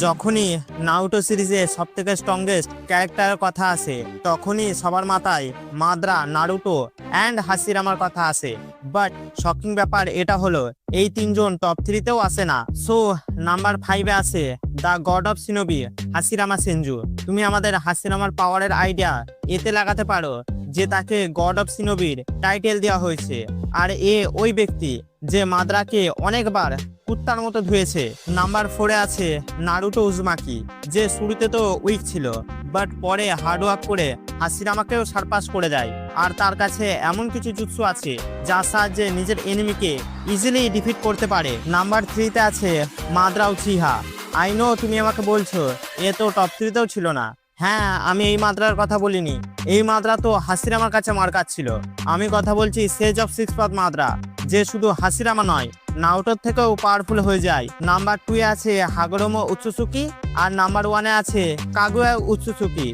যখনই নারুটো সিরিজে সবথেকে স্ট্রংগেস্ট ক্যারেক্টারের কথা আসে তখনই সবার মাথায় মাদ্রা, নারুটো অ্যান্ড হাসিরামার কথা আসে। বাট শকিং ব্যাপার এটা হলো এই তিনজন টপ 3-তেও আসে না। সো নাম্বার 5-এ আসে the god of shinobi Hashirama Senju. তুমি আমাদের হাসিরামার পাওয়ারের আইডিয়া এতে লাগাতে পারো যে তাকে গড অফ শিনোবির টাইটেল দেওয়া হয়েছে, আর ওই ব্যক্তি যে মাদ্রাকে অনেকবার কুত্তার মতো ধুয়েছে। নাম্বার 4-এ আছে নারুটো উজুমাকি, যে শুরুতে তো উইক ছিল বাট পরে হার্ডওয়ার্ক করে হাসিরামাকেও সারপাস করে দেয়। আর তার কাছে এমন কিছু জুৎসু আছে যার সাহায্যে নিজের এনিমিকে ইজিলি ডিফিট করতে পারে। নাম্বার 3-তে আছে মাদ্রা উচিহা। আই নো তুমি আমাকে বলছো এ তো টপ 3-তেও ছিল না। হ্যাঁ, আমি এই মাদ্রার কথা বলিনি। এই মাদ্রা তো হাসিরামার কাছে মার খাচ্ছিল। আমি কথা বলছি সেজ অফ সিক্স পাথ মাদ্রা, যে শুধু হাসিরামা নয় নারুটোর থেকেও পাওয়ারফুল হয়ে যায়। নাম্বার 2-এ আছে হাগরোমো উৎসুচুকি, আর নাম্বার 1-এ আছে কাগুয়া উৎসুচুকি।